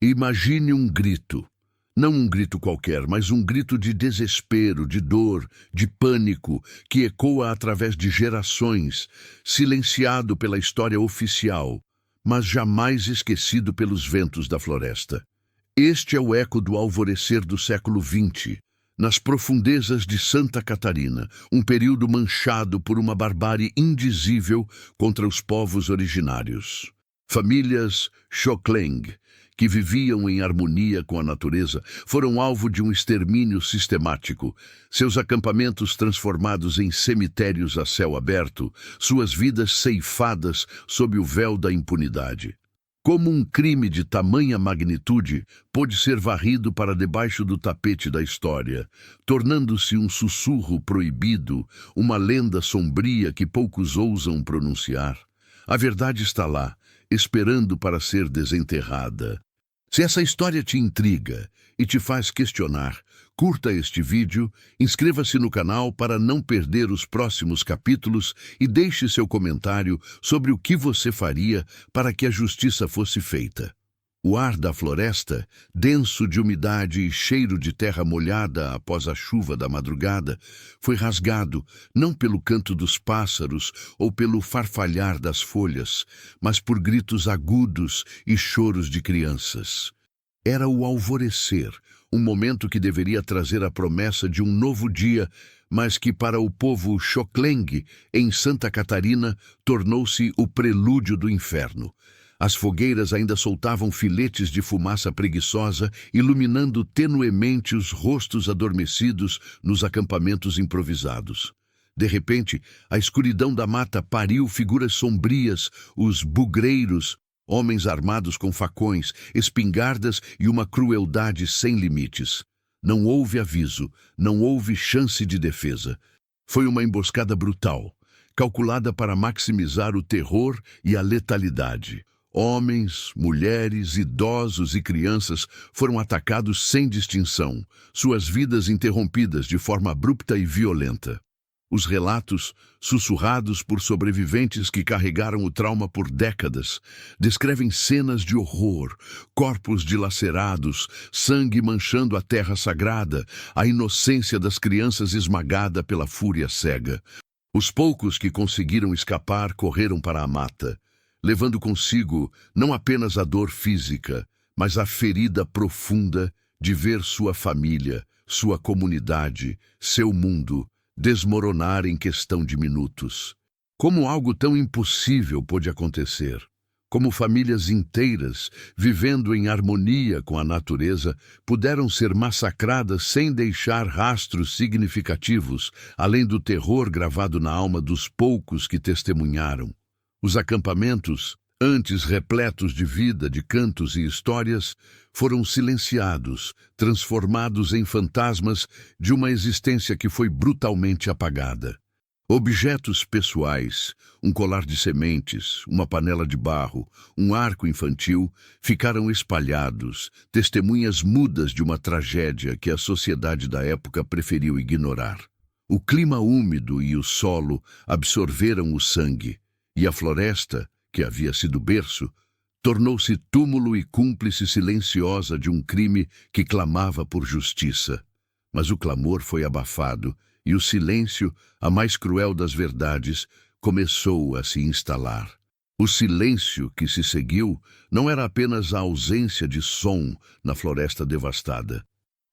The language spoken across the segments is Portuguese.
Imagine um grito. Não um grito qualquer, mas um grito de desespero, de dor, de pânico, que ecoa através de gerações, silenciado pela história oficial, mas jamais esquecido pelos ventos da floresta. Este é o eco do alvorecer do século XX, nas profundezas de Santa Catarina, um período manchado por uma barbárie indizível contra os povos originários. Famílias Xokleng, que viviam em harmonia com a natureza, foram alvo de um extermínio sistemático, seus acampamentos transformados em cemitérios a céu aberto, suas vidas ceifadas sob o véu da impunidade. Como um crime de tamanha magnitude pôde ser varrido para debaixo do tapete da história, tornando-se um sussurro proibido, uma lenda sombria que poucos ousam pronunciar? A verdade está lá, esperando para ser desenterrada. Se essa história te intriga e te faz questionar, curta este vídeo, inscreva-se no canal para não perder os próximos capítulos e deixe seu comentário sobre o que você faria para que a justiça fosse feita. O ar da floresta, denso de umidade e cheiro de terra molhada após a chuva da madrugada, foi rasgado não pelo canto dos pássaros ou pelo farfalhar das folhas, mas por gritos agudos e choros de crianças. Era o alvorecer, um momento que deveria trazer a promessa de um novo dia, mas que para o povo Xokleng, em Santa Catarina, tornou-se o prelúdio do inferno. As fogueiras ainda soltavam filetes de fumaça preguiçosa, iluminando tenuemente os rostos adormecidos nos acampamentos improvisados. De repente, a escuridão da mata pariu figuras sombrias, os bugreiros, homens armados com facões, espingardas e uma crueldade sem limites. Não houve aviso, não houve chance de defesa. Foi uma emboscada brutal, calculada para maximizar o terror e a letalidade. Homens, mulheres, idosos e crianças foram atacados sem distinção, suas vidas interrompidas de forma abrupta e violenta. Os relatos, sussurrados por sobreviventes que carregaram o trauma por décadas, descrevem cenas de horror, corpos dilacerados, sangue manchando a terra sagrada, a inocência das crianças esmagada pela fúria cega. Os poucos que conseguiram escapar correram para a mata, levando consigo não apenas a dor física, mas a ferida profunda de ver sua família, sua comunidade, seu mundo desmoronar em questão de minutos. Como algo tão impossível pôde acontecer? Como famílias inteiras, vivendo em harmonia com a natureza, puderam ser massacradas sem deixar rastros significativos, além do terror gravado na alma dos poucos que testemunharam? Os acampamentos, antes repletos de vida, de cantos e histórias, foram silenciados, transformados em fantasmas de uma existência que foi brutalmente apagada. Objetos pessoais, um colar de sementes, uma panela de barro, um arco infantil, ficaram espalhados, testemunhas mudas de uma tragédia que a sociedade da época preferiu ignorar. O clima úmido e o solo absorveram o sangue, e a floresta, que havia sido berço, tornou-se túmulo e cúmplice silenciosa de um crime que clamava por justiça. Mas o clamor foi abafado, e o silêncio, a mais cruel das verdades, começou a se instalar. O silêncio que se seguiu não era apenas a ausência de som na floresta devastada.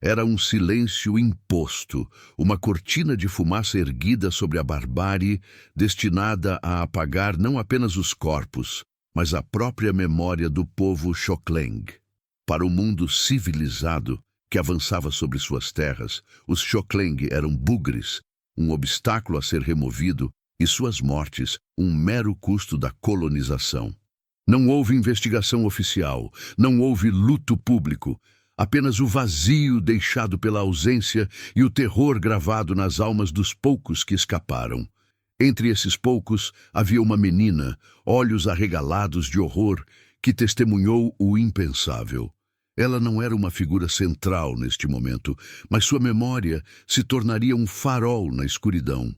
Era um silêncio imposto, uma cortina de fumaça erguida sobre a barbárie, destinada a apagar não apenas os corpos, mas a própria memória do povo Xokleng. Para o mundo civilizado que avançava sobre suas terras, os Xokleng eram bugres, um obstáculo a ser removido, e suas mortes, um mero custo da colonização. Não houve investigação oficial, não houve luto público, apenas o vazio deixado pela ausência e o terror gravado nas almas dos poucos que escaparam. Entre esses poucos havia uma menina, olhos arregalados de horror, que testemunhou o impensável. Ela não era uma figura central neste momento, mas sua memória se tornaria um farol na escuridão.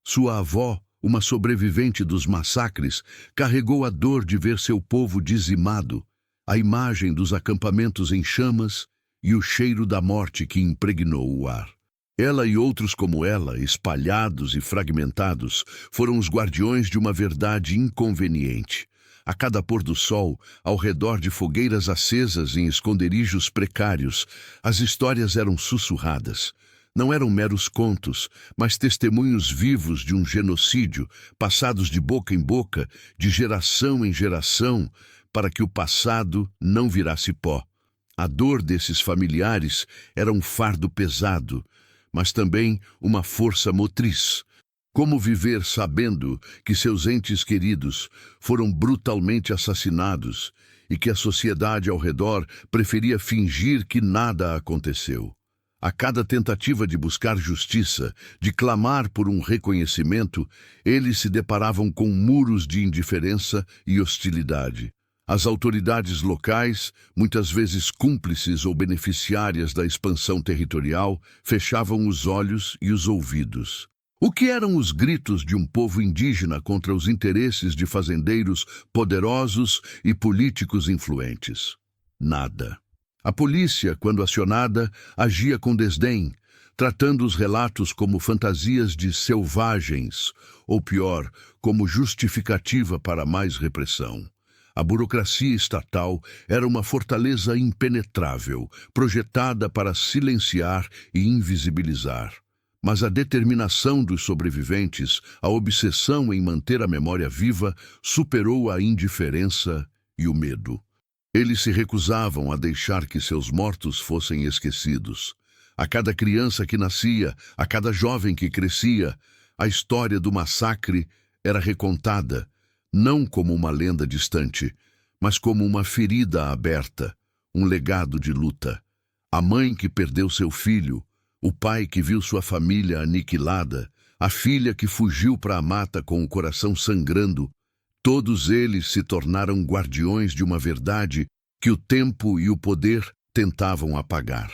Sua avó, uma sobrevivente dos massacres, carregou a dor de ver seu povo dizimado. a imagem dos acampamentos em chamas e o cheiro da morte que impregnou o ar. Ela e outros como ela, espalhados e fragmentados, foram os guardiões de uma verdade inconveniente. A cada pôr do sol, ao redor de fogueiras acesas em esconderijos precários, as histórias eram sussurradas. Não eram meros contos, mas testemunhos vivos de um genocídio, passados de boca em boca, de geração em geração, para que o passado não virasse pó. A dor desses familiares era um fardo pesado, mas também uma força motriz. Como viver sabendo que seus entes queridos foram brutalmente assassinados e que a sociedade ao redor preferia fingir que nada aconteceu? A cada tentativa de buscar justiça, de clamar por um reconhecimento, eles se deparavam com muros de indiferença e hostilidade. As autoridades locais, muitas vezes cúmplices ou beneficiárias da expansão territorial, fechavam os olhos e os ouvidos. O que eram os gritos de um povo indígena contra os interesses de fazendeiros poderosos e políticos influentes? Nada. A polícia, quando acionada, agia com desdém, tratando os relatos como fantasias de selvagens, ou pior, como justificativa para mais repressão. A burocracia estatal era uma fortaleza impenetrável, projetada para silenciar e invisibilizar. Mas a determinação dos sobreviventes, a obsessão em manter a memória viva, superou a indiferença e o medo. Eles se recusavam a deixar que seus mortos fossem esquecidos. A cada criança que nascia, a cada jovem que crescia, a história do massacre era recontada, não como uma lenda distante, mas como uma ferida aberta, um legado de luta. A mãe que perdeu seu filho, o pai que viu sua família aniquilada, a filha que fugiu para a mata com o coração sangrando, todos eles se tornaram guardiões de uma verdade que o tempo e o poder tentavam apagar.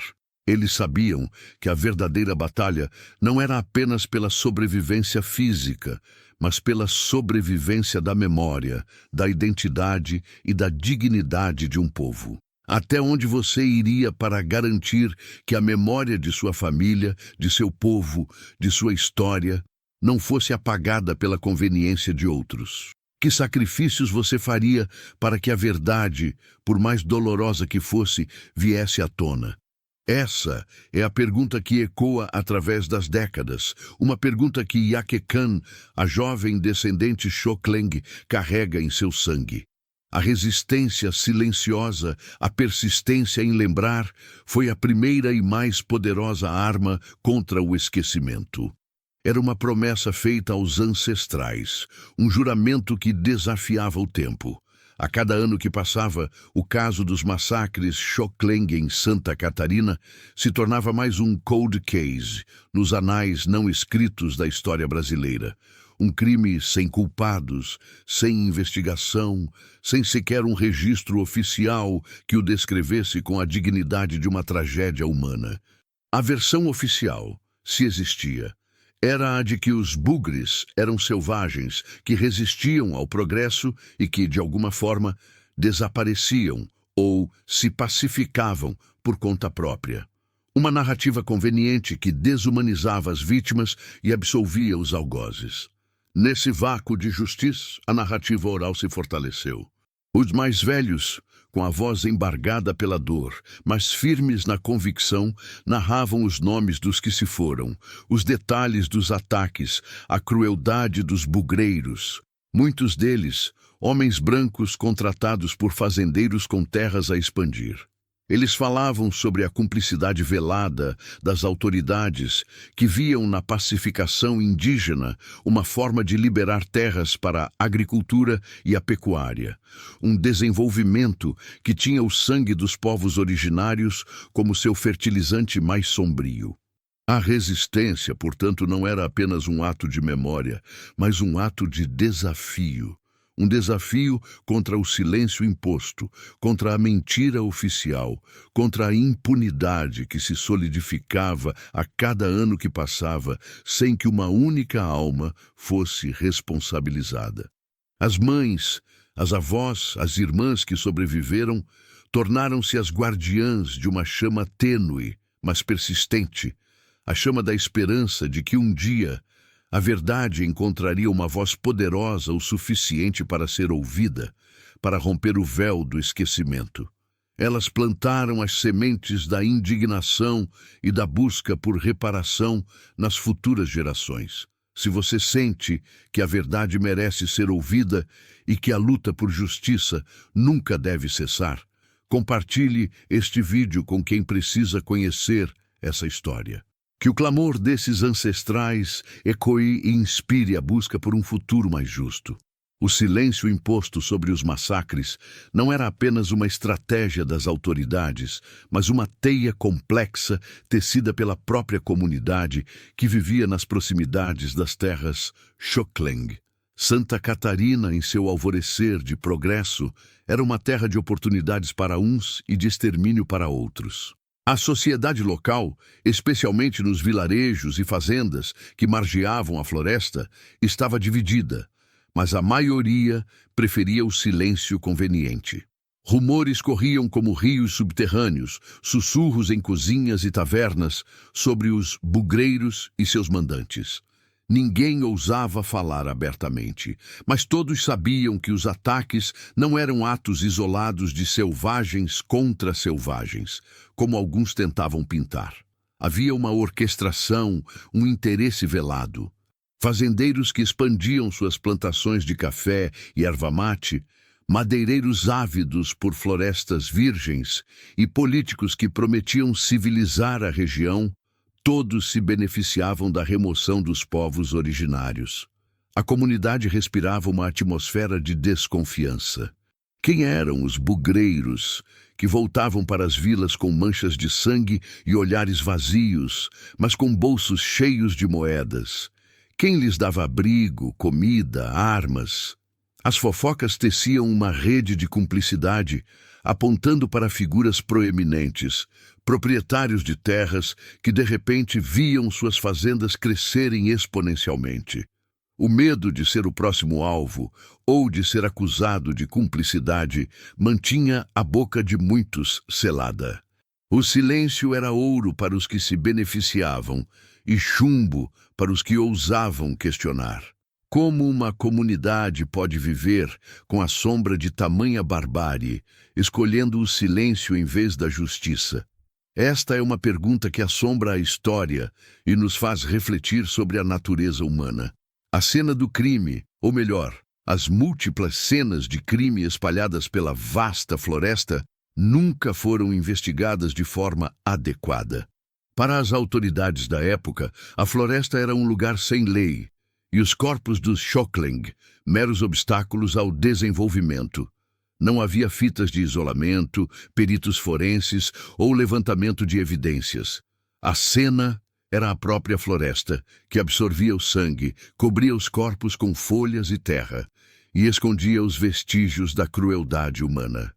Eles sabiam que a verdadeira batalha não era apenas pela sobrevivência física, mas pela sobrevivência da memória, da identidade e da dignidade de um povo. Até onde você iria para garantir que a memória de sua família, de seu povo, de sua história, não fosse apagada pela conveniência de outros? Que sacrifícios você faria para que a verdade, por mais dolorosa que fosse, viesse à tona? Essa é a pergunta que ecoa através das décadas, uma pergunta que Yake Kan, a jovem descendente Xokleng, carrega em seu sangue. A resistência silenciosa, a persistência em lembrar, foi a primeira e mais poderosa arma contra o esquecimento. Era uma promessa feita aos ancestrais, um juramento que desafiava o tempo. A cada ano que passava, o caso dos massacres Xokleng em Santa Catarina se tornava mais um cold case nos anais não escritos da história brasileira. Um crime sem culpados, sem investigação, sem sequer um registro oficial que o descrevesse com a dignidade de uma tragédia humana. A versão oficial, se existia, era a de que os bugres eram selvagens que resistiam ao progresso e que, de alguma forma, desapareciam ou se pacificavam por conta própria. Uma narrativa conveniente que desumanizava as vítimas e absolvia os algozes. Nesse vácuo de justiça, a narrativa oral se fortaleceu. Os mais velhos, com a voz embargada pela dor, mas firmes na convicção, narravam os nomes dos que se foram, os detalhes dos ataques, a crueldade dos bugreiros. Muitos deles, homens brancos contratados por fazendeiros com terras a expandir. Eles falavam sobre a cumplicidade velada das autoridades que viam na pacificação indígena uma forma de liberar terras para a agricultura e a pecuária, um desenvolvimento que tinha o sangue dos povos originários como seu fertilizante mais sombrio. A resistência, portanto, não era apenas um ato de memória, mas um ato de desafio. Um desafio contra o silêncio imposto, contra a mentira oficial, contra a impunidade que se solidificava a cada ano que passava, sem que uma única alma fosse responsabilizada. As mães, As avós, as irmãs que sobreviveram, tornaram-se as guardiãs de uma chama tênue, mas persistente, a chama da esperança de que um dia a verdade encontraria uma voz poderosa o suficiente para ser ouvida, para romper o véu do esquecimento. Elas plantaram as sementes da indignação e da busca por reparação nas futuras gerações. Se você sente que a verdade merece ser ouvida e que a luta por justiça nunca deve cessar, compartilhe este vídeo com quem precisa conhecer essa história. Que o clamor desses ancestrais ecoe e inspire a busca por um futuro mais justo. O silêncio imposto sobre os massacres não era apenas uma estratégia das autoridades, mas uma teia complexa tecida pela própria comunidade que vivia nas proximidades das terras Xokleng. Santa Catarina, em seu alvorecer de progresso, era uma terra de oportunidades para uns e de extermínio para outros. A sociedade local, especialmente nos vilarejos e fazendas que margeavam a floresta, estava dividida, mas a maioria preferia o silêncio conveniente. Rumores corriam como rios subterrâneos, sussurros em cozinhas e tavernas sobre os bugreiros e seus mandantes. Ninguém ousava falar abertamente, mas todos sabiam que os ataques não eram atos isolados de selvagens contra selvagens, como alguns tentavam pintar. Havia uma orquestração, um interesse velado. Fazendeiros que expandiam suas plantações de café e erva-mate, madeireiros ávidos por florestas virgens e políticos que prometiam civilizar a região, todos se beneficiavam da remoção dos povos originários. A comunidade respirava uma atmosfera de desconfiança. Quem eram os bugreiros que voltavam para as vilas com manchas de sangue e olhares vazios, mas com bolsos cheios de moedas? Quem lhes dava abrigo, comida, armas? As fofocas teciam uma rede de cumplicidade, apontando para figuras proeminentes, proprietários de terras que de repente viam suas fazendas crescerem exponencialmente. O medo de ser o próximo alvo ou de ser acusado de cumplicidade mantinha a boca de muitos selada. O silêncio era ouro para os que se beneficiavam e chumbo para os que ousavam questionar. Como uma comunidade pode viver com a sombra de tamanha barbárie, escolhendo o silêncio em vez da justiça? Esta é uma pergunta que assombra a história e nos faz refletir sobre a natureza humana. A cena do crime, ou melhor, as múltiplas cenas de crime espalhadas pela vasta floresta, nunca foram investigadas de forma adequada. Para as autoridades da época, a floresta era um lugar sem lei, e os corpos dos Xokleng, meros obstáculos ao desenvolvimento. Não havia fitas de isolamento, peritos forenses ou levantamento de evidências. A cena era a própria floresta, que absorvia o sangue, cobria os corpos com folhas e terra, e escondia os vestígios da crueldade humana.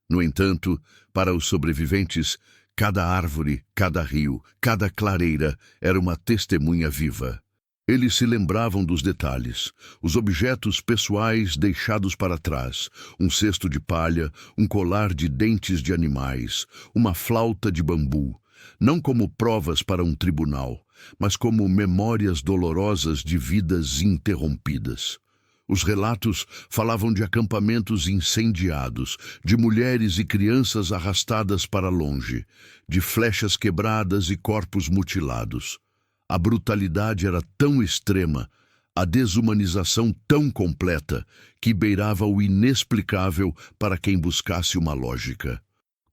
No entanto, para os sobreviventes, cada árvore, cada rio, cada clareira era uma testemunha viva. Eles se lembravam dos detalhes, os objetos pessoais deixados para trás, um cesto de palha, um colar de dentes de animais, uma flauta de bambu, não como provas para um tribunal, mas como memórias dolorosas de vidas interrompidas. Os relatos falavam de acampamentos incendiados, de mulheres e crianças arrastadas para longe, de flechas quebradas e corpos mutilados. A brutalidade era tão extrema, a desumanização tão completa, que beirava o inexplicável para quem buscasse uma lógica.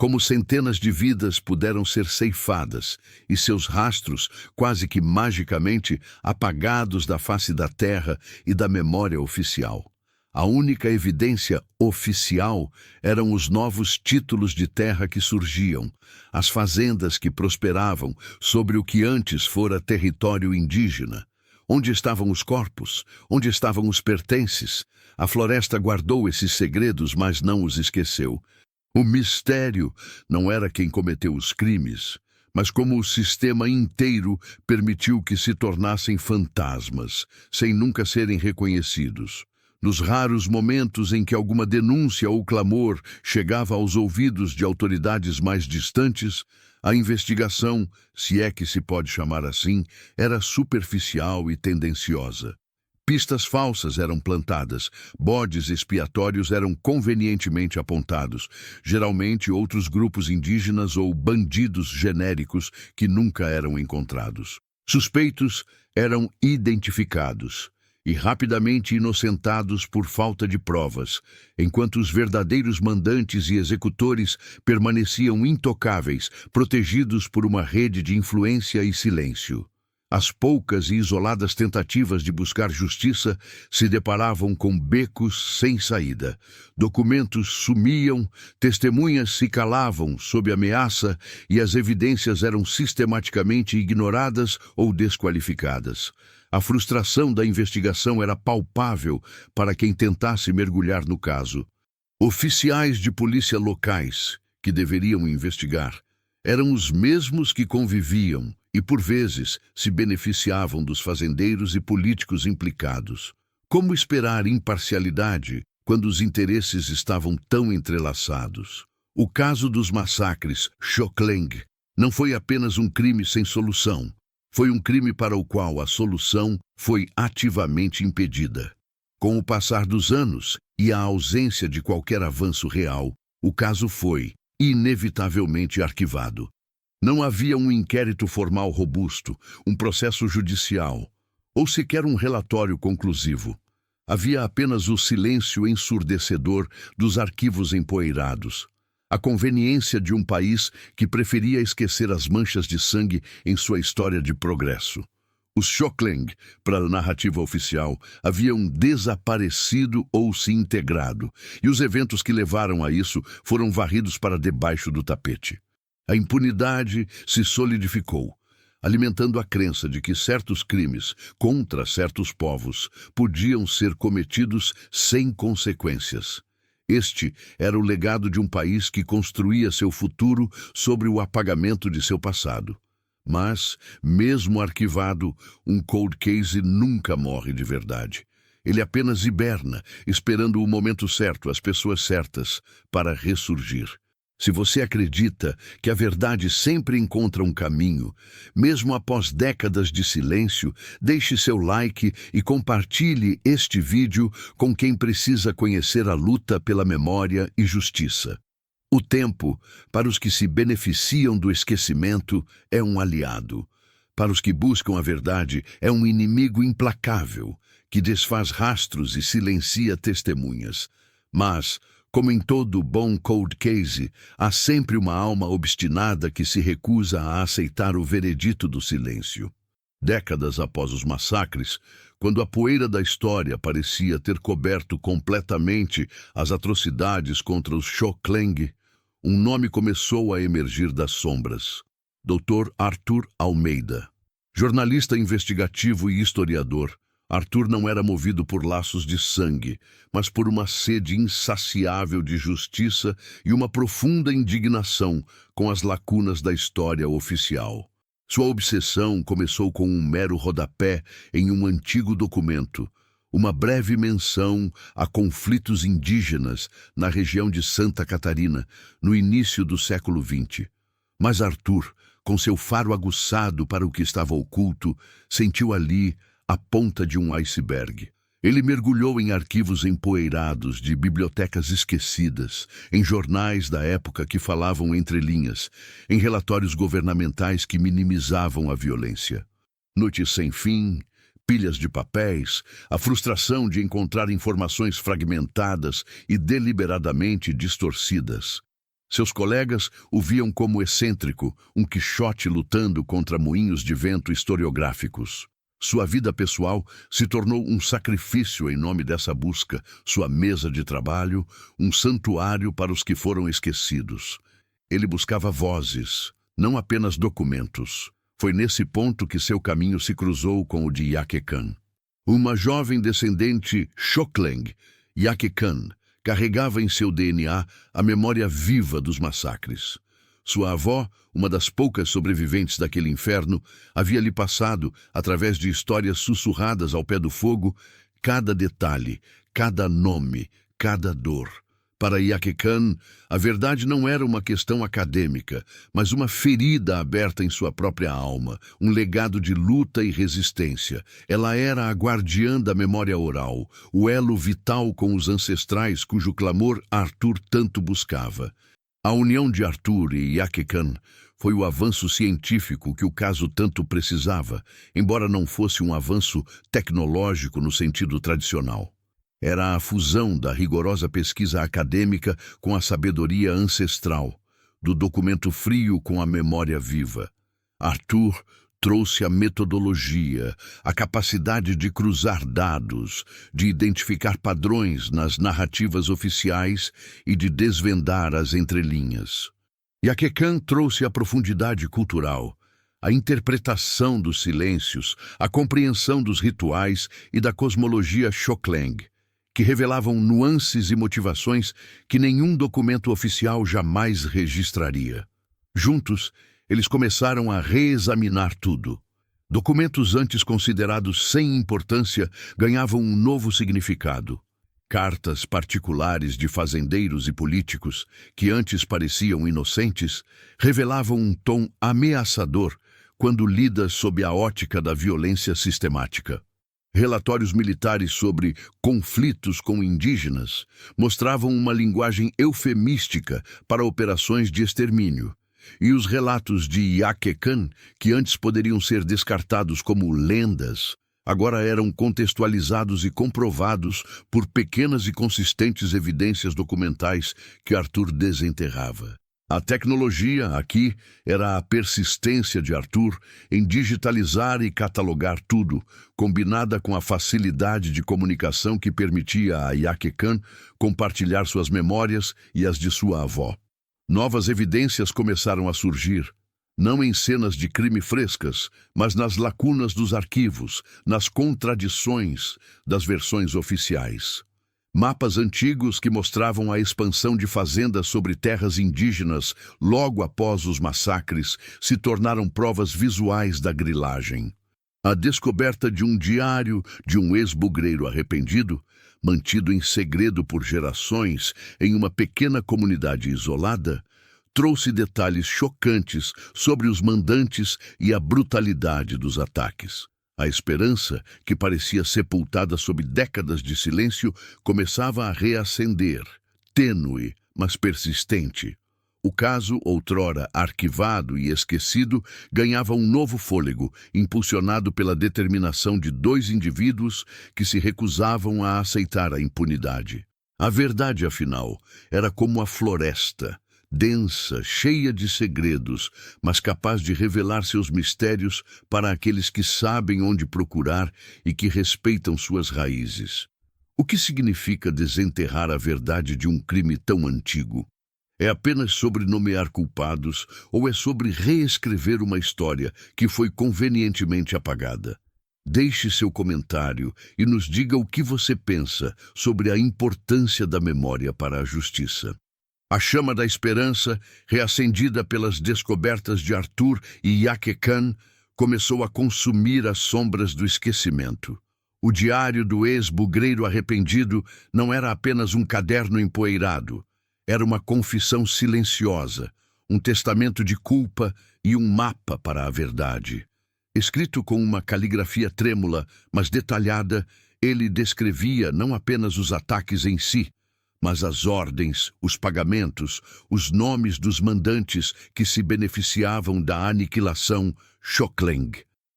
Como centenas de vidas puderam ser ceifadas e seus rastros, quase que magicamente, apagados da face da terra e da memória oficial. A única evidência oficial eram os novos títulos de terra que surgiam, as fazendas que prosperavam sobre o que antes fora território indígena. Onde estavam os corpos? Onde estavam os pertences? A floresta guardou esses segredos, mas não os esqueceu. O mistério não era quem cometeu os crimes, mas como o sistema inteiro permitiu que se tornassem fantasmas, sem nunca serem reconhecidos. Nos raros momentos em que alguma denúncia ou clamor chegava aos ouvidos de autoridades mais distantes, a investigação, se é que se pode chamar assim, era superficial e tendenciosa. Pistas falsas eram plantadas, bodes expiatórios eram convenientemente apontados, geralmente outros grupos indígenas ou bandidos genéricos que nunca eram encontrados. Suspeitos eram identificados e rapidamente inocentados por falta de provas, enquanto os verdadeiros mandantes e executores permaneciam intocáveis, protegidos por uma rede de influência e silêncio. As poucas e isoladas tentativas de buscar justiça se deparavam com becos sem saída. Documentos sumiam, testemunhas se calavam sob ameaça e as evidências eram sistematicamente ignoradas ou desqualificadas. A frustração da investigação era palpável para quem tentasse mergulhar no caso. Oficiais de polícia locais, que deveriam investigar, eram os mesmos que conviviam e, por vezes, se beneficiavam dos fazendeiros e políticos implicados. Como esperar imparcialidade quando os interesses estavam tão entrelaçados? O caso dos massacres Xokleng não foi apenas um crime sem solução. Foi um crime para o qual a solução foi ativamente impedida. Com o passar dos anos e a ausência de qualquer avanço real, o caso foi, inevitavelmente, arquivado. Não havia um inquérito formal robusto, um processo judicial, ou sequer um relatório conclusivo. Havia apenas o silêncio ensurdecedor dos arquivos empoeirados, a conveniência de um país que preferia esquecer as manchas de sangue em sua história de progresso. Os Xokleng, para a narrativa oficial, haviam desaparecido ou se integrado, e os eventos que levaram a isso foram varridos para debaixo do tapete. A impunidade se solidificou, alimentando a crença de que certos crimes contra certos povos podiam ser cometidos sem consequências. Este era o legado de um país que construía seu futuro sobre o apagamento de seu passado. Mas, mesmo arquivado, um cold case nunca morre de verdade. Ele apenas hiberna, esperando o momento certo, as pessoas certas, para ressurgir. Se você acredita que a verdade sempre encontra um caminho, mesmo após décadas de silêncio, deixe seu like e compartilhe este vídeo com quem precisa conhecer a luta pela memória e justiça. O tempo, para os que se beneficiam do esquecimento, é um aliado. Para os que buscam a verdade, é um inimigo implacável, que desfaz rastros e silencia testemunhas. Mas, como em todo bom cold case, há sempre uma alma obstinada que se recusa a aceitar o veredito do silêncio. Décadas após os massacres, quando a poeira da história parecia ter coberto completamente as atrocidades contra os Xokleng, um nome começou a emergir das sombras. Dr. Arthur Almeida. Jornalista investigativo e historiador, Arthur não era movido por laços de sangue, mas por uma sede insaciável de justiça e uma profunda indignação com as lacunas da história oficial. Sua obsessão começou com um mero rodapé em um antigo documento, uma breve menção a conflitos indígenas na região de Santa Catarina, no início do século XX. Mas Arthur, com seu faro aguçado para o que estava oculto, sentiu ali a ponta de um iceberg. Ele mergulhou em arquivos empoeirados de bibliotecas esquecidas, em jornais da época que falavam entre linhas, em relatórios governamentais que minimizavam a violência. Noites sem fim, pilhas de papéis, a frustração de encontrar informações fragmentadas e deliberadamente distorcidas. Seus colegas o viam como excêntrico, um Quixote lutando contra moinhos de vento historiográficos. Sua vida pessoal se tornou um sacrifício em nome dessa busca, sua mesa de trabalho, um santuário para os que foram esquecidos. Ele buscava vozes, não apenas documentos. Foi nesse ponto que seu caminho se cruzou com o de Yake Kan. Uma jovem descendente Xokleng, Yake Kan, carregava em seu DNA a memória viva dos massacres. Sua avó, uma das poucas sobreviventes daquele inferno, havia lhe passado, através de histórias sussurradas ao pé do fogo, cada detalhe, cada nome, cada dor. Para Yaqui Khan, a verdade não era uma questão acadêmica, mas uma ferida aberta em sua própria alma, um legado de luta e resistência. Ela era a guardiã da memória oral, o elo vital com os ancestrais cujo clamor Arthur tanto buscava. A união de Arthur e Yaqui Khan foi o avanço científico que o caso tanto precisava, embora não fosse um avanço tecnológico no sentido tradicional. Era a fusão da rigorosa pesquisa acadêmica com a sabedoria ancestral, do documento frio com a memória viva. Arthur trouxe a metodologia, a capacidade de cruzar dados, de identificar padrões nas narrativas oficiais e de desvendar as entrelinhas. Yaqui Khan trouxe a profundidade cultural, a interpretação dos silêncios, a compreensão dos rituais e da cosmologia Xokleng, que revelavam nuances e motivações que nenhum documento oficial jamais registraria. Juntos, eles começaram a reexaminar tudo. Documentos antes considerados sem importância ganhavam um novo significado. Cartas particulares de fazendeiros e políticos, que antes pareciam inocentes, revelavam um tom ameaçador quando lidas sob a ótica da violência sistemática. Relatórios militares sobre conflitos com indígenas mostravam uma linguagem eufemística para operações de extermínio, e os relatos de Yaqui Khan, que antes poderiam ser descartados como lendas, agora eram contextualizados e comprovados por pequenas e consistentes evidências documentais que Arthur desenterrava. A tecnologia, aqui, era a persistência de Arthur em digitalizar e catalogar tudo, combinada com a facilidade de comunicação que permitia a Yaqui Khan compartilhar suas memórias e as de sua avó. Novas evidências começaram a surgir, não em cenas de crime frescas, mas nas lacunas dos arquivos, nas contradições das versões oficiais. Mapas antigos que mostravam a expansão de fazendas sobre terras indígenas logo após os massacres se tornaram provas visuais da grilagem. A descoberta de um diário de um ex-bugreiro arrependido, mantido em segredo por gerações em uma pequena comunidade isolada, trouxe detalhes chocantes sobre os mandantes e a brutalidade dos ataques. A esperança, que parecia sepultada sob décadas de silêncio, começava a reacender, tênue, mas persistente. O caso, outrora arquivado e esquecido, ganhava um novo fôlego, impulsionado pela determinação de dois indivíduos que se recusavam a aceitar a impunidade. A verdade, afinal, era como a floresta, densa, cheia de segredos, mas capaz de revelar seus mistérios para aqueles que sabem onde procurar e que respeitam suas raízes. O que significa desenterrar a verdade de um crime tão antigo? É apenas sobre nomear culpados ou é sobre reescrever uma história que foi convenientemente apagada? Deixe seu comentário e nos diga o que você pensa sobre a importância da memória para a justiça. A chama da esperança, reacendida pelas descobertas de Arthur e Yaqui Khan, começou a consumir as sombras do esquecimento. O diário do ex-bugreiro arrependido não era apenas um caderno empoeirado. Era uma confissão silenciosa, um testamento de culpa e um mapa para a verdade. Escrito com uma caligrafia trêmula, mas detalhada, ele descrevia não apenas os ataques em si, mas as ordens, os pagamentos, os nomes dos mandantes que se beneficiavam da aniquilação Xokleng.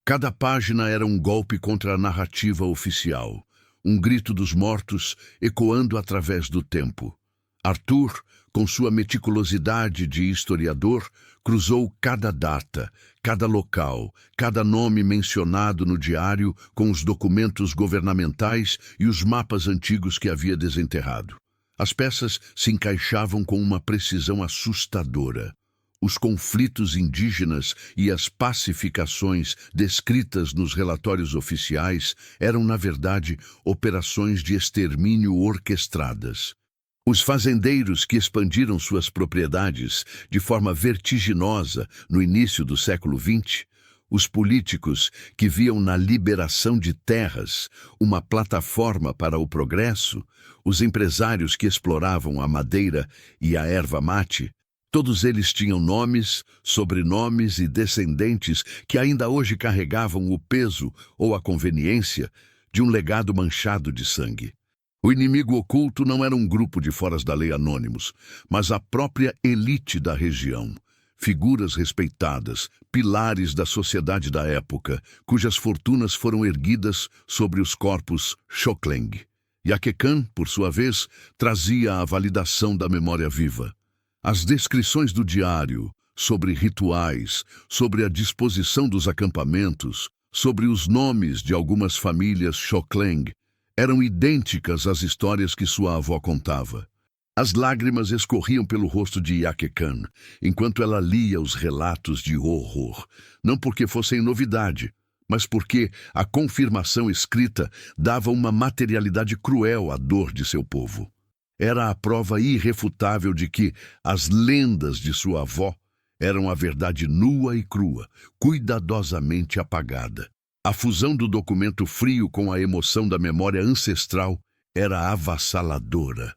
Cada página era um golpe contra a narrativa oficial, um grito dos mortos ecoando através do tempo. Arthur, com sua meticulosidade de historiador, cruzou cada data, cada local, cada nome mencionado no diário com os documentos governamentais e os mapas antigos que havia desenterrado. As peças se encaixavam com uma precisão assustadora. Os conflitos indígenas e as pacificações descritas nos relatórios oficiais eram, na verdade, operações de extermínio orquestradas. Os fazendeiros que expandiram suas propriedades de forma vertiginosa no início do século XX, Os políticos, que viam na liberação de terras uma plataforma para o progresso, os empresários que exploravam a madeira e a erva mate, todos eles tinham nomes, sobrenomes e descendentes que ainda hoje carregavam o peso ou a conveniência de um legado manchado de sangue. O inimigo oculto não era um grupo de foras da lei anônimos, mas a própria elite da região. Figuras respeitadas, pilares da sociedade da época, cujas fortunas foram erguidas sobre os corpos Xokleng. Yakekan, por sua vez, trazia a validação da memória viva. As descrições do diário, sobre rituais, sobre a disposição dos acampamentos, sobre os nomes de algumas famílias Xokleng, eram idênticas às histórias que sua avó contava. As lágrimas escorriam pelo rosto de Yakekan, enquanto ela lia os relatos de horror, não porque fossem novidade, mas porque a confirmação escrita dava uma materialidade cruel à dor de seu povo. Era a prova irrefutável de que as lendas de sua avó eram a verdade nua e crua, cuidadosamente apagada. A fusão do documento frio com a emoção da memória ancestral era avassaladora.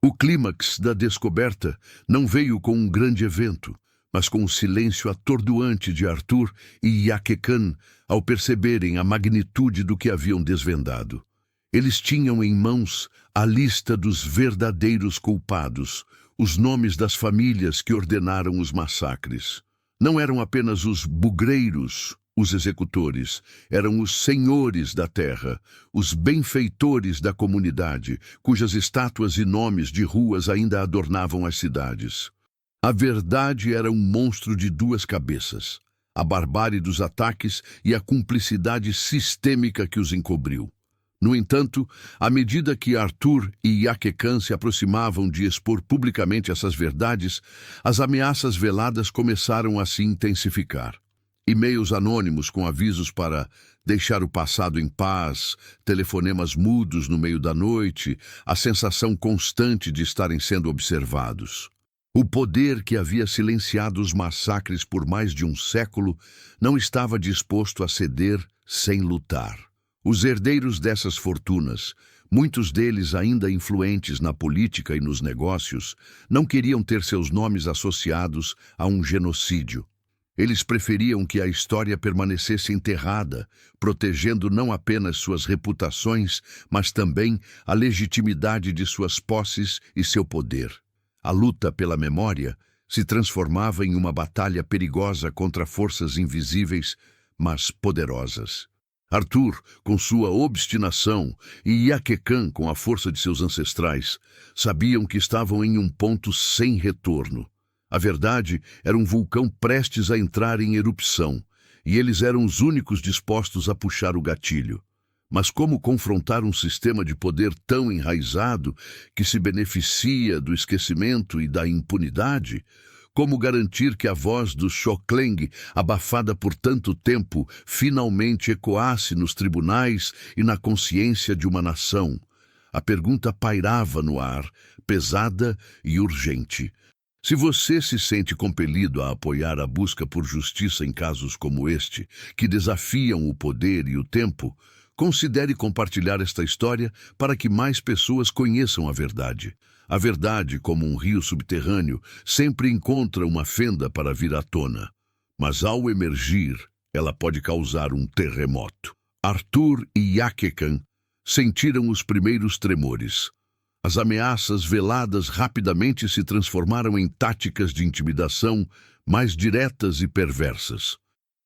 O clímax da descoberta não veio com um grande evento, mas com o silêncio atordoante de Arthur e Yakekan ao perceberem a magnitude do que haviam desvendado. Eles tinham em mãos a lista dos verdadeiros culpados, os nomes das famílias que ordenaram os massacres. Não eram apenas os bugreiros, os executores, eram os senhores da terra, os benfeitores da comunidade, cujas estátuas e nomes de ruas ainda adornavam as cidades. A verdade era um monstro de duas cabeças, a barbárie dos ataques e a cumplicidade sistêmica que os encobriu. No entanto, à medida que Arthur e Yakekan se aproximavam de expor publicamente essas verdades, as ameaças veladas começaram a se intensificar. E-mails anônimos com avisos para deixar o passado em paz, telefonemas mudos no meio da noite, a sensação constante de estarem sendo observados. O poder que havia silenciado os massacres por mais de um século não estava disposto a ceder sem lutar. Os herdeiros dessas fortunas, muitos deles ainda influentes na política e nos negócios, não queriam ter seus nomes associados a um genocídio. Eles preferiam que a história permanecesse enterrada, protegendo não apenas suas reputações, mas também a legitimidade de suas posses e seu poder. A luta pela memória se transformava em uma batalha perigosa contra forças invisíveis, mas poderosas. Arthur, com sua obstinação, e Yakekan, com a força de seus ancestrais, sabiam que estavam em um ponto sem retorno. A verdade era um vulcão prestes a entrar em erupção, e eles eram os únicos dispostos a puxar o gatilho. Mas como confrontar um sistema de poder tão enraizado que se beneficia do esquecimento e da impunidade? Como garantir que a voz do Xokleng, abafada por tanto tempo, finalmente ecoasse nos tribunais e na consciência de uma nação? A pergunta pairava no ar, pesada e urgente. Se você se sente compelido a apoiar a busca por justiça em casos como este, que desafiam o poder e o tempo, considere compartilhar esta história para que mais pessoas conheçam a verdade. A verdade, como um rio subterrâneo, sempre encontra uma fenda para vir à tona. Mas ao emergir, ela pode causar um terremoto. Arthur e Yakekan sentiram os primeiros tremores. As ameaças veladas rapidamente se transformaram em táticas de intimidação mais diretas e perversas.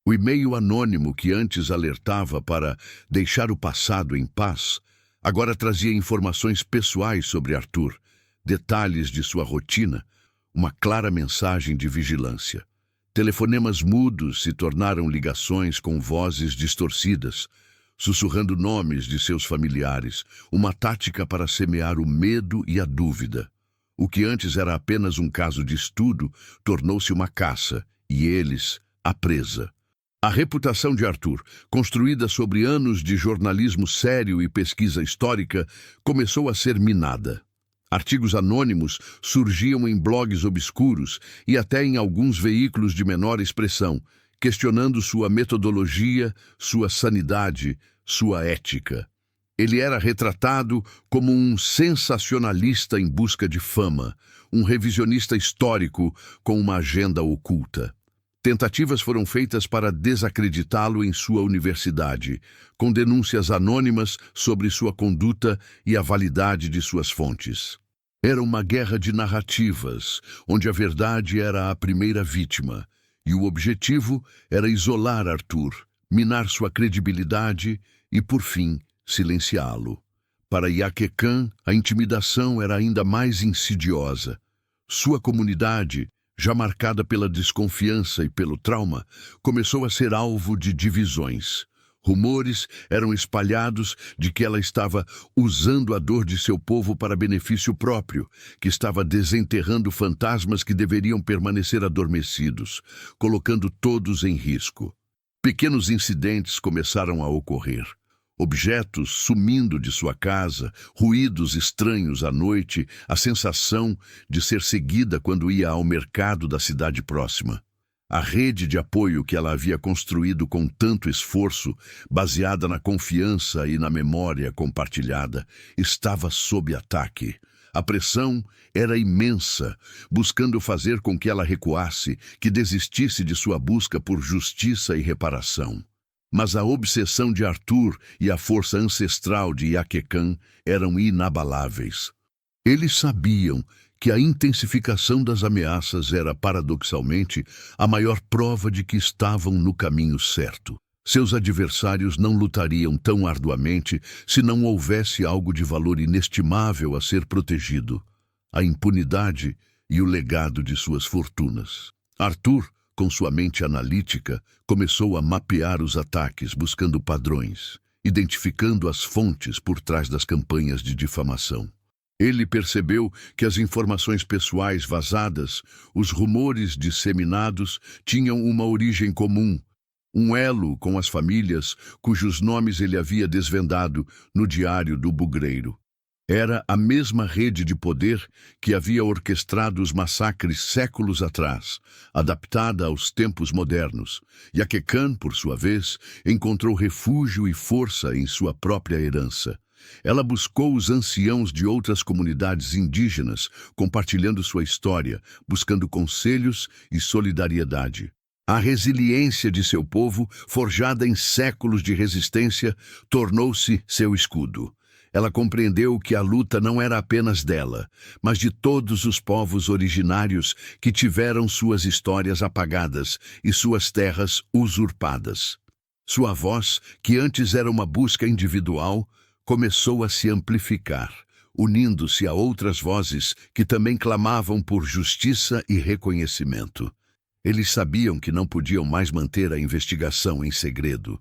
O e-mail anônimo que antes alertava para deixar o passado em paz, agora trazia informações pessoais sobre Arthur, detalhes de sua rotina, uma clara mensagem de vigilância. Telefonemas mudos se tornaram ligações com vozes distorcidas, sussurrando nomes de seus familiares, uma tática para semear o medo e a dúvida. O que antes era apenas um caso de estudo tornou-se uma caça, e eles, a presa. A reputação de Arthur, construída sobre anos de jornalismo sério e pesquisa histórica, começou a ser minada. Artigos anônimos surgiam em blogs obscuros e até em alguns veículos de menor expressão, questionando sua metodologia, sua sanidade, sua ética. Ele era retratado como um sensacionalista em busca de fama, um revisionista histórico com uma agenda oculta. Tentativas foram feitas para desacreditá-lo em sua universidade, com denúncias anônimas sobre sua conduta e a validade de suas fontes. Era uma guerra de narrativas, onde a verdade era a primeira vítima, e o objetivo era isolar Arthur, minar sua credibilidade e, por fim, silenciá-lo. Para Yaqui Khan, a intimidação era ainda mais insidiosa. Sua comunidade, já marcada pela desconfiança e pelo trauma, começou a ser alvo de divisões. Rumores eram espalhados de que ela estava usando a dor de seu povo para benefício próprio, que estava desenterrando fantasmas que deveriam permanecer adormecidos, colocando todos em risco. Pequenos incidentes começaram a ocorrer. Objetos sumindo de sua casa, ruídos estranhos à noite, a sensação de ser seguida quando ia ao mercado da cidade próxima. A rede de apoio que ela havia construído com tanto esforço, baseada na confiança e na memória compartilhada, estava sob ataque. A pressão era imensa, buscando fazer com que ela recuasse, que desistisse de sua busca por justiça e reparação. Mas a obsessão de Arthur e a força ancestral de Yaqui Khan eram inabaláveis. Eles sabiam que a intensificação das ameaças era, paradoxalmente, a maior prova de que estavam no caminho certo. Seus adversários não lutariam tão arduamente se não houvesse algo de valor inestimável a ser protegido: a impunidade e o legado de suas fortunas. Arthur, com sua mente analítica, começou a mapear os ataques, buscando padrões, identificando as fontes por trás das campanhas de difamação. Ele percebeu que as informações pessoais vazadas, os rumores disseminados, tinham uma origem comum, um elo com as famílias cujos nomes ele havia desvendado no Diário do Bugreiro. Era a mesma rede de poder que havia orquestrado os massacres séculos atrás, adaptada aos tempos modernos. Yaqui Khan, por sua vez, encontrou refúgio e força em sua própria herança. Ela buscou os anciãos de outras comunidades indígenas, compartilhando sua história, buscando conselhos e solidariedade. A resiliência de seu povo, forjada em séculos de resistência, tornou-se seu escudo. Ela compreendeu que a luta não era apenas dela, mas de todos os povos originários que tiveram suas histórias apagadas e suas terras usurpadas. Sua voz, que antes era uma busca individual, começou a se amplificar, unindo-se a outras vozes que também clamavam por justiça e reconhecimento. Eles sabiam que não podiam mais manter a investigação em segredo.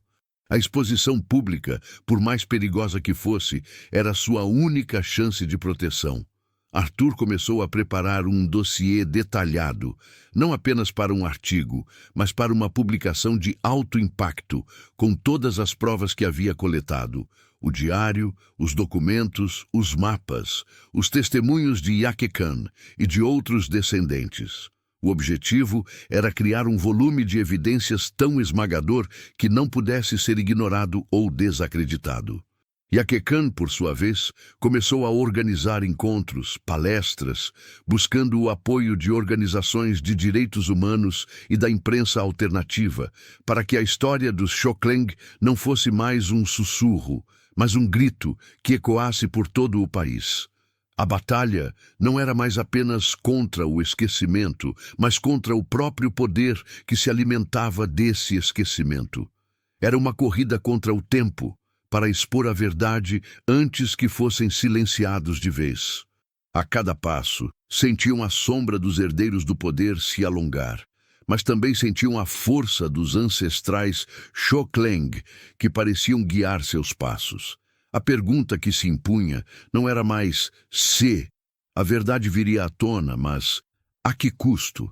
A exposição pública, por mais perigosa que fosse, era sua única chance de proteção. Arthur começou a preparar um dossiê detalhado, não apenas para um artigo, mas para uma publicação de alto impacto, com todas as provas que havia coletado: o diário, os documentos, os mapas, os testemunhos de Yaqui Khan e de outros descendentes. O objetivo era criar um volume de evidências tão esmagador que não pudesse ser ignorado ou desacreditado. Yaqui Khan, por sua vez, começou a organizar encontros, palestras, buscando o apoio de organizações de direitos humanos e da imprensa alternativa, para que a história dos Xokleng não fosse mais um sussurro, mas um grito que ecoasse por todo o país. A batalha não era mais apenas contra o esquecimento, mas contra o próprio poder que se alimentava desse esquecimento. Era uma corrida contra o tempo, para expor a verdade antes que fossem silenciados de vez. A cada passo, sentiam a sombra dos herdeiros do poder se alongar, mas também sentiam a força dos ancestrais Xokleng, que pareciam guiar seus passos. A pergunta que se impunha não era mais se a verdade viria à tona, mas a que custo?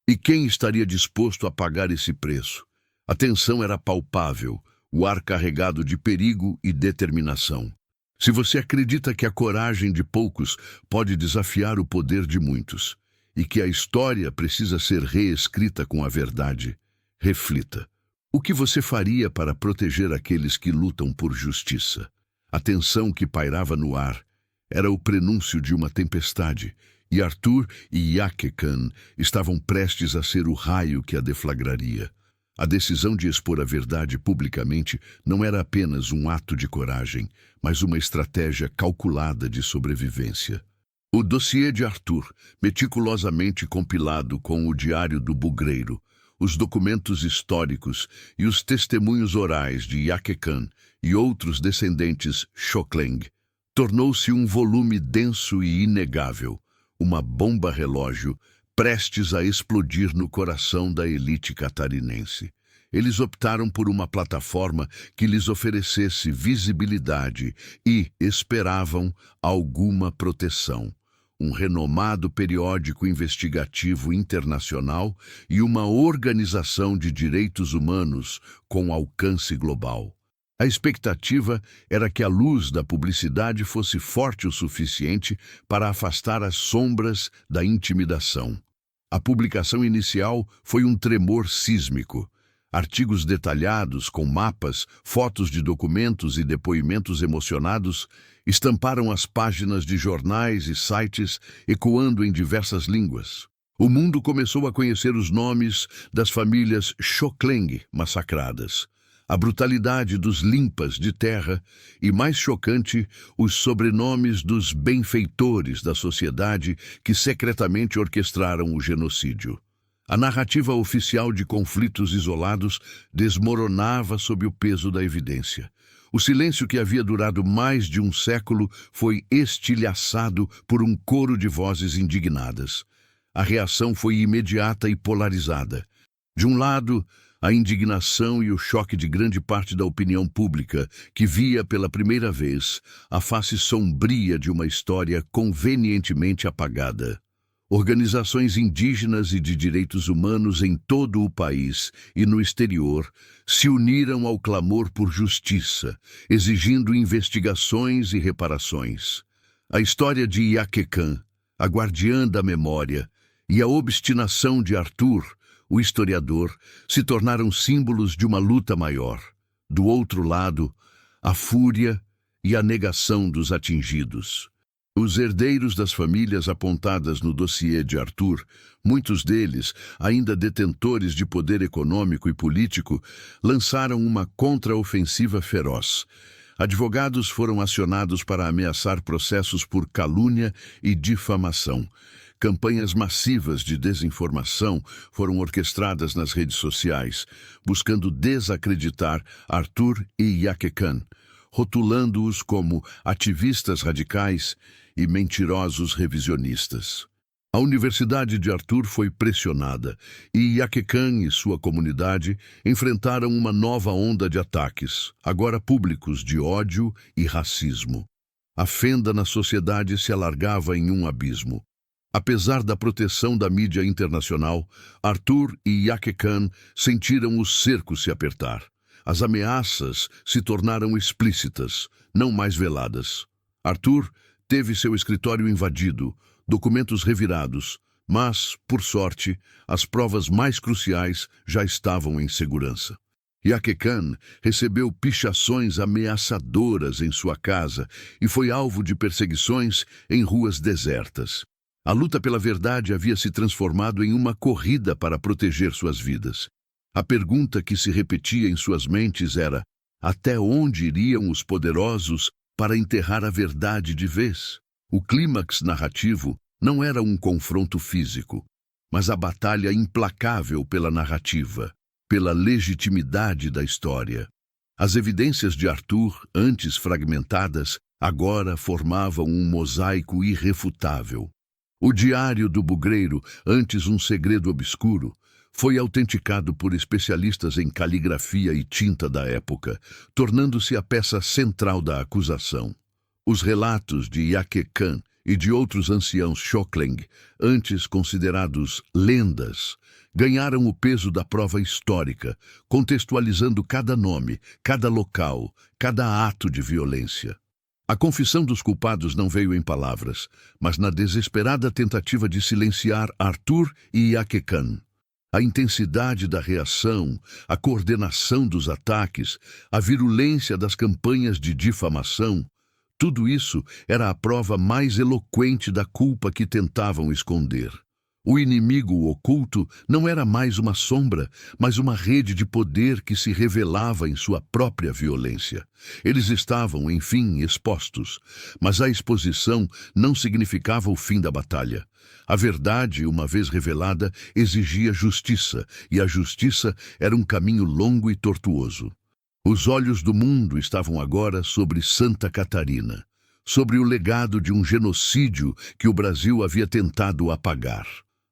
E quem estaria disposto a pagar esse preço? A tensão era palpável, o ar carregado de perigo e determinação. Se você acredita que a coragem de poucos pode desafiar o poder de muitos, e que a história precisa ser reescrita com a verdade, Reflita. O que você faria para proteger aqueles que lutam por justiça? A tensão que pairava no ar era o prenúncio de uma tempestade, e Arthur e Yake Kan estavam prestes a ser o raio que a deflagraria. A decisão de expor a verdade publicamente não era apenas um ato de coragem, mas uma estratégia calculada de sobrevivência. O dossiê de Arthur, meticulosamente compilado com o diário do bugreiro, os documentos históricos e os testemunhos orais de Yake Kan e outros descendentes Xokleng, tornou-se um volume denso e inegável, uma bomba-relógio prestes a explodir no coração da elite catarinense. Eles optaram por uma plataforma que lhes oferecesse visibilidade e esperavam alguma proteção. Um renomado periódico investigativo internacional e uma organização de direitos humanos com alcance global. A expectativa era que a luz da publicidade fosse forte o suficiente para afastar as sombras da intimidação. A publicação inicial foi um tremor sísmico. Artigos detalhados, com mapas, fotos de documentos e depoimentos emocionados, estamparam as páginas de jornais e sites, ecoando em diversas línguas. O mundo começou a conhecer os nomes das famílias Xokleng massacradas, a brutalidade dos limpas de terra e, mais chocante, os sobrenomes dos benfeitores da sociedade que secretamente orquestraram o genocídio. A narrativa oficial de conflitos isolados desmoronava sob o peso da evidência. O silêncio que havia durado mais de um século foi estilhaçado por um coro de vozes indignadas. A reação foi imediata e polarizada. De um lado, a indignação e o choque de grande parte da opinião pública, que via pela primeira vez a face sombria de uma história convenientemente apagada. Organizações indígenas e de direitos humanos em todo o país e no exterior se uniram ao clamor por justiça, exigindo investigações e reparações. A história de Yake Kan, a guardiã da memória, e a obstinação de Arthur, o historiador, se tornaram símbolos de uma luta maior. Do outro lado, a fúria e a negação dos atingidos. Os herdeiros das famílias apontadas no dossiê de Arthur, muitos deles ainda detentores de poder econômico e político, lançaram uma contraofensiva feroz. Advogados foram acionados para ameaçar processos por calúnia e difamação. Campanhas massivas de desinformação foram orquestradas nas redes sociais, buscando desacreditar Arthur e Yake Kan, rotulando-os como ativistas radicais e mentirosos revisionistas. A Universidade de Arthur foi pressionada e Yake Kan e sua comunidade enfrentaram uma nova onda de ataques, agora públicos, de ódio e racismo. A fenda na sociedade se alargava em um abismo. Apesar da proteção da mídia internacional, Arthur e Yake Kan sentiram o cerco se apertar. As ameaças se tornaram explícitas, não mais veladas. Arthur teve seu escritório invadido, documentos revirados, mas, por sorte, as provas mais cruciais já estavam em segurança. Yake Kan recebeu pichações ameaçadoras em sua casa e foi alvo de perseguições em ruas desertas. A luta pela verdade havia se transformado em uma corrida para proteger suas vidas. A pergunta que se repetia em suas mentes era: até onde iriam os poderosos para enterrar a verdade de vez? O clímax narrativo não era um confronto físico, mas a batalha implacável pela narrativa, pela legitimidade da história. As evidências de Arthur, antes fragmentadas, agora formavam um mosaico irrefutável. O diário do bugreiro, antes um segredo obscuro, foi autenticado por especialistas em caligrafia e tinta da época, tornando-se a peça central da acusação. Os relatos de Yake Kan e de outros anciãos Xokleng, antes considerados lendas, ganharam o peso da prova histórica, contextualizando cada nome, cada local, cada ato de violência. A confissão dos culpados não veio em palavras, mas na desesperada tentativa de silenciar Arthur e Yake Kan. A intensidade da reação, a coordenação dos ataques, a virulência das campanhas de difamação, tudo isso era a prova mais eloquente da culpa que tentavam esconder. O inimigo oculto não era mais uma sombra, mas uma rede de poder que se revelava em sua própria violência. Eles estavam, enfim, expostos, mas a exposição não significava o fim da batalha. A verdade, uma vez revelada, exigia justiça, e a justiça era um caminho longo e tortuoso. Os olhos do mundo estavam agora sobre Santa Catarina, sobre o legado de um genocídio que o Brasil havia tentado apagar.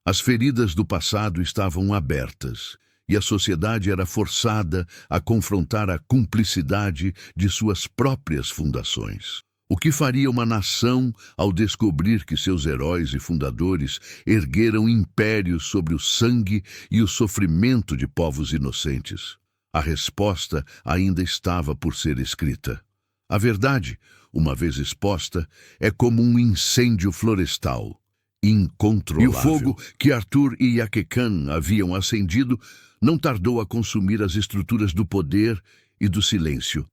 As feridas do passado estavam abertas, e a sociedade era forçada a confrontar a cumplicidade de suas próprias fundações. O que faria uma nação ao descobrir que seus heróis e fundadores ergueram impérios sobre o sangue e o sofrimento de povos inocentes? A resposta ainda estava por ser escrita. A verdade, uma vez exposta, é como um incêndio florestal, incontrolável. E o fogo que Arthur e Iaquecan haviam acendido não tardou a consumir as estruturas do poder e do silêncio.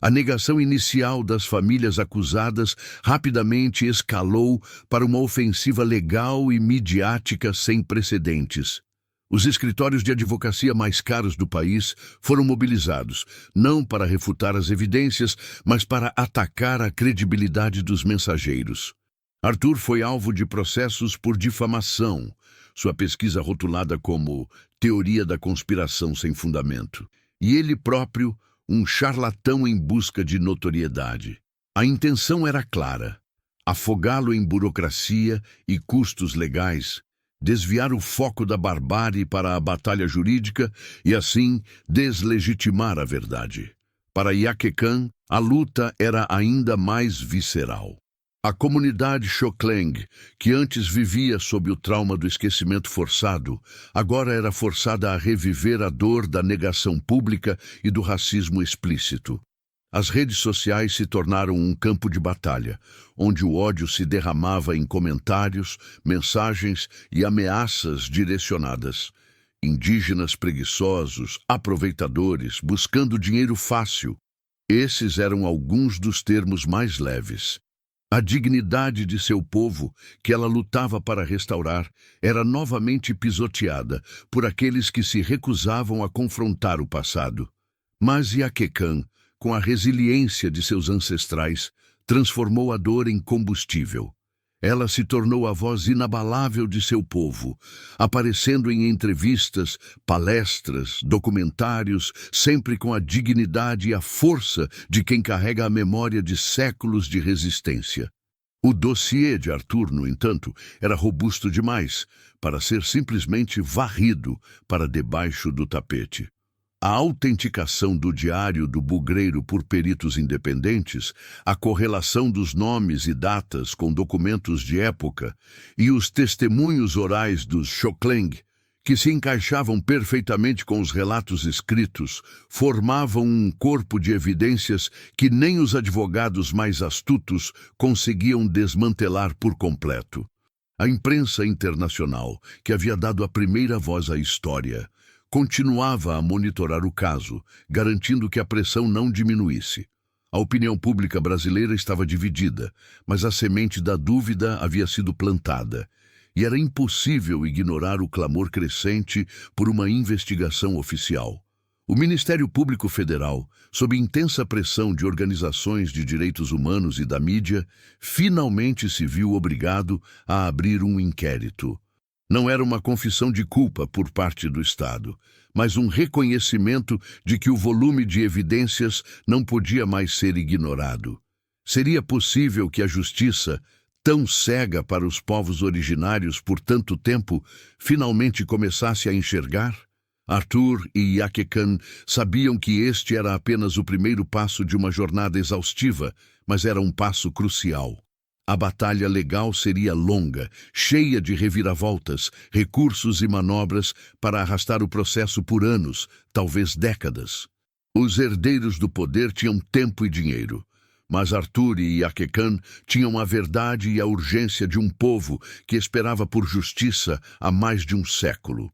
A negação inicial das famílias acusadas rapidamente escalou para uma ofensiva legal e midiática sem precedentes. Os escritórios de advocacia mais caros do país foram mobilizados, não para refutar as evidências, mas para atacar a credibilidade dos mensageiros. Arthur foi alvo de processos por difamação, sua pesquisa rotulada como teoria da conspiração sem fundamento. E ele próprio, um charlatão em busca de notoriedade. A intenção era clara: afogá-lo em burocracia e custos legais, desviar o foco da barbárie para a batalha jurídica e, assim, deslegitimar a verdade. Para Iaquecan, a luta era ainda mais visceral. A comunidade Xokleng, que antes vivia sob o trauma do esquecimento forçado, agora era forçada a reviver a dor da negação pública e do racismo explícito. As redes sociais se tornaram um campo de batalha, onde o ódio se derramava em comentários, mensagens e ameaças direcionadas. Indígenas preguiçosos, aproveitadores, buscando dinheiro fácil. Esses eram alguns dos termos mais leves. A dignidade de seu povo, que ela lutava para restaurar, era novamente pisoteada por aqueles que se recusavam a confrontar o passado. Mas Iaquecan, com a resiliência de seus ancestrais, transformou a dor em combustível. Ela se tornou a voz inabalável de seu povo, aparecendo em entrevistas, palestras, documentários, sempre com a dignidade e a força de quem carrega a memória de séculos de resistência. O dossiê de Arthur, no entanto, era robusto demais para ser simplesmente varrido para debaixo do tapete. A autenticação do diário do bugreiro por peritos independentes, a correlação dos nomes e datas com documentos de época e os testemunhos orais dos Xokleng, que se encaixavam perfeitamente com os relatos escritos, formavam um corpo de evidências que nem os advogados mais astutos conseguiam desmantelar por completo. A imprensa internacional, que havia dado a primeira voz à história, continuava a monitorar o caso, garantindo que a pressão não diminuísse. A opinião pública brasileira estava dividida, mas a semente da dúvida havia sido plantada, e era impossível ignorar o clamor crescente por uma investigação oficial. O Ministério Público Federal, sob intensa pressão de organizações de direitos humanos e da mídia, finalmente se viu obrigado a abrir um inquérito. Não era uma confissão de culpa por parte do Estado, mas um reconhecimento de que o volume de evidências não podia mais ser ignorado. Seria possível que a justiça, tão cega para os povos originários por tanto tempo, finalmente começasse a enxergar? Arthur e Iaquecan sabiam que este era apenas o primeiro passo de uma jornada exaustiva, mas era um passo crucial. A batalha legal seria longa, cheia de reviravoltas, recursos e manobras para arrastar o processo por anos, talvez décadas. Os herdeiros do poder tinham tempo e dinheiro, mas Arthur e Iaquecan tinham a verdade e a urgência de um povo que esperava por justiça há mais de um século.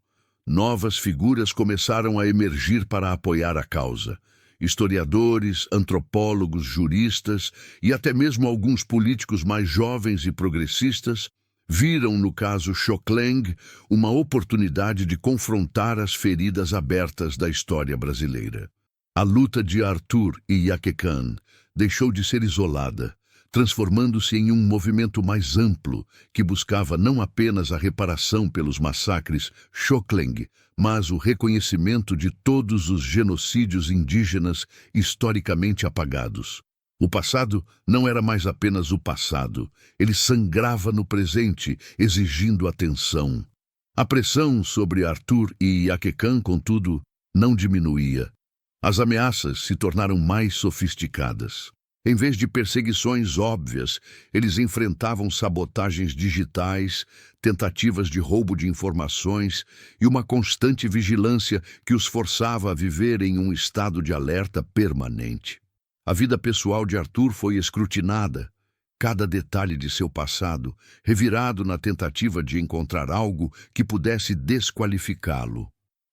novas figuras começaram a emergir para apoiar a causa. Historiadores, antropólogos, juristas e até mesmo alguns políticos mais jovens e progressistas viram no caso Choklang uma oportunidade de confrontar as feridas abertas da história brasileira. A luta de Arthur e Jaque Khan deixou de ser isolada, transformando-se em um movimento mais amplo que buscava não apenas a reparação pelos massacres Choklang, mas o reconhecimento de todos os genocídios indígenas historicamente apagados. O passado não era mais apenas o passado, ele sangrava no presente, exigindo atenção. A pressão sobre Arthur e Jaque Khan, contudo, não diminuía. As ameaças se tornaram mais sofisticadas. Em vez de perseguições óbvias, eles enfrentavam sabotagens digitais, tentativas de roubo de informações e uma constante vigilância que os forçava a viver em um estado de alerta permanente. A vida pessoal de Arthur foi escrutinada, cada detalhe de seu passado revirado na tentativa de encontrar algo que pudesse desqualificá-lo.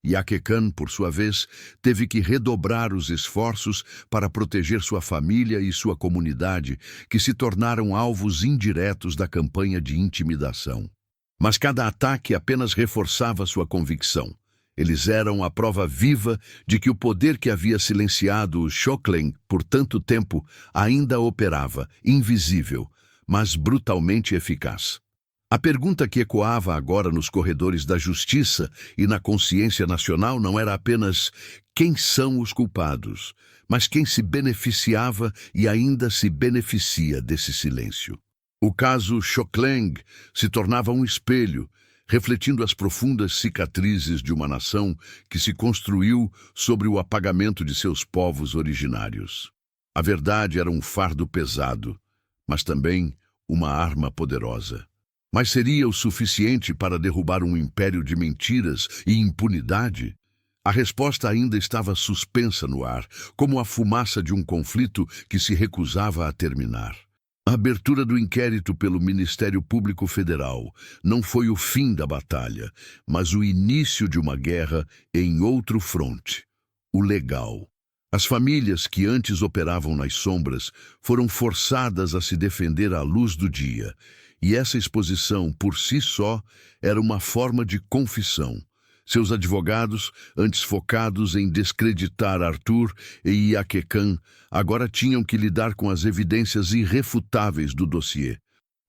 Jaque Khan, por sua vez, teve que redobrar os esforços para proteger sua família e sua comunidade, que se tornaram alvos indiretos da campanha de intimidação. Mas cada ataque apenas reforçava sua convicção. Eles eram a prova viva de que o poder que havia silenciado os Choklang por tanto tempo ainda operava, invisível, mas brutalmente eficaz. A pergunta que ecoava agora nos corredores da justiça e na consciência nacional não era apenas quem são os culpados, mas quem se beneficiava e ainda se beneficia desse silêncio. O caso Choklang se tornava um espelho, refletindo as profundas cicatrizes de uma nação que se construiu sobre o apagamento de seus povos originários. A verdade era um fardo pesado, mas também uma arma poderosa. Mas seria o suficiente para derrubar um império de mentiras e impunidade? A resposta ainda estava suspensa no ar, como a fumaça de um conflito que se recusava a terminar. A abertura do inquérito pelo Ministério Público Federal não foi o fim da batalha, mas o início de uma guerra em outro fronte, o legal. As famílias que antes operavam nas sombras foram forçadas a se defender à luz do dia, e essa exposição, por si só, era uma forma de confissão. Seus advogados, antes focados em descreditar Arthur e Jaque Khan, agora tinham que lidar com as evidências irrefutáveis do dossiê.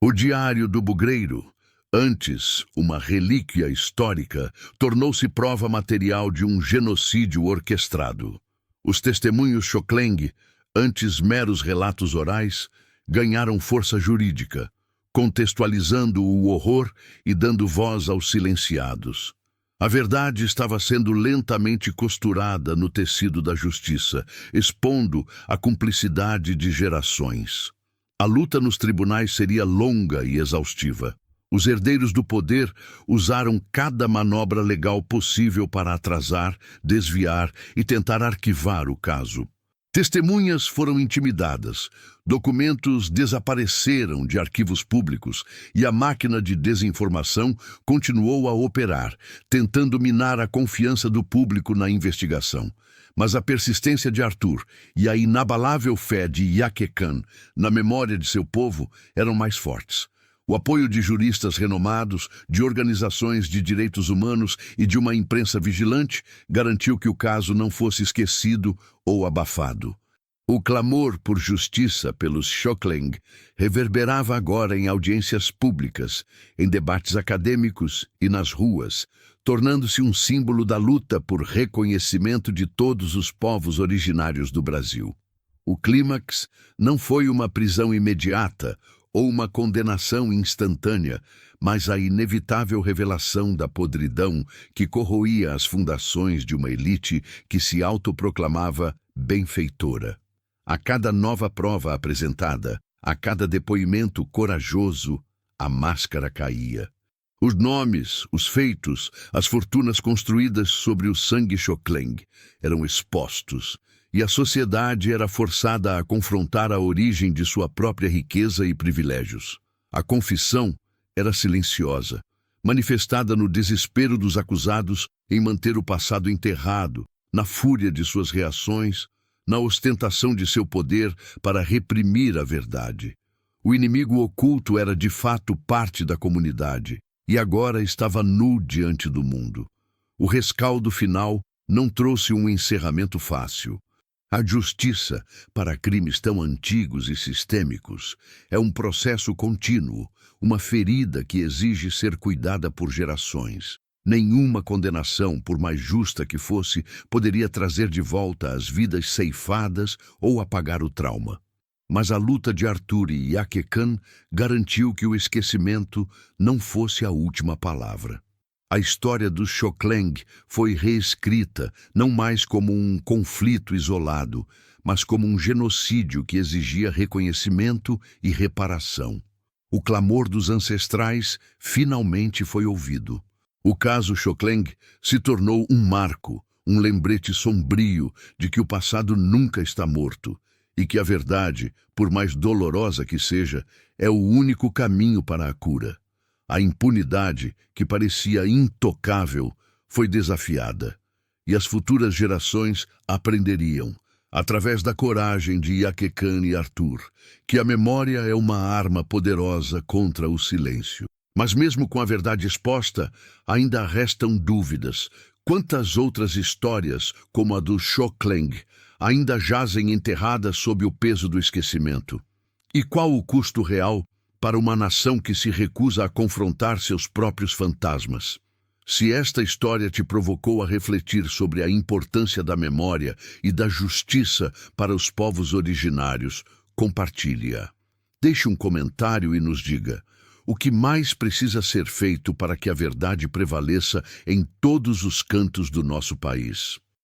O Diário do Bugreiro, antes uma relíquia histórica, tornou-se prova material de um genocídio orquestrado. Os testemunhos Choklang, antes meros relatos orais, ganharam força jurídica, contextualizando o horror e dando voz aos silenciados. A verdade estava sendo lentamente costurada no tecido da justiça, expondo a cumplicidade de gerações. A luta nos tribunais seria longa e exaustiva. Os herdeiros do poder usaram cada manobra legal possível para atrasar, desviar e tentar arquivar o caso. Testemunhas foram intimidadas, documentos desapareceram de arquivos públicos e a máquina de desinformação continuou a operar, tentando minar a confiança do público na investigação. Mas a persistência de Arthur e a inabalável fé de Jaque Khan na memória de seu povo eram mais fortes. O apoio de juristas renomados, de organizações de direitos humanos e de uma imprensa vigilante garantiu que o caso não fosse esquecido ou abafado. O clamor por justiça pelos Choklang reverberava agora em audiências públicas, em debates acadêmicos e nas ruas, tornando-se um símbolo da luta por reconhecimento de todos os povos originários do Brasil. O clímax não foi uma prisão imediata ou uma condenação instantânea, mas a inevitável revelação da podridão que corroía as fundações de uma elite que se autoproclamava benfeitora. A cada nova prova apresentada, a cada depoimento corajoso, a máscara caía. Os nomes, os feitos, as fortunas construídas sobre o sangue Choklang eram expostos, e a sociedade era forçada a confrontar a origem de sua própria riqueza e privilégios. A confissão era silenciosa, manifestada no desespero dos acusados em manter o passado enterrado, na fúria de suas reações, na ostentação de seu poder para reprimir a verdade. O inimigo oculto era de fato parte da comunidade e agora estava nu diante do mundo. O rescaldo final não trouxe um encerramento fácil. A justiça, para crimes tão antigos e sistêmicos, é um processo contínuo, uma ferida que exige ser cuidada por gerações. Nenhuma condenação, por mais justa que fosse, poderia trazer de volta as vidas ceifadas ou apagar o trauma. Mas a luta de Arthur e Yake Khan garantiu que o esquecimento não fosse a última palavra. A história dos Choklang foi reescrita não mais como um conflito isolado, mas como um genocídio que exigia reconhecimento e reparação. O clamor dos ancestrais finalmente foi ouvido. O caso Choklang se tornou um marco, um lembrete sombrio de que o passado nunca está morto e que a verdade, por mais dolorosa que seja, é o único caminho para a cura. A impunidade, que parecia intocável, foi desafiada, e as futuras gerações aprenderiam, através da coragem de Yake Khan e Arthur, que a memória é uma arma poderosa contra o silêncio. Mas mesmo com a verdade exposta, ainda restam dúvidas. Quantas outras histórias, como a do Choklang, ainda jazem enterradas sob o peso do esquecimento? E qual o custo real para uma nação que se recusa a confrontar seus próprios fantasmas? Se esta história te provocou a refletir sobre a importância da memória e da justiça para os povos originários, compartilhe-a. Deixe um comentário e nos diga: o que mais precisa ser feito para que a verdade prevaleça em todos os cantos do nosso país?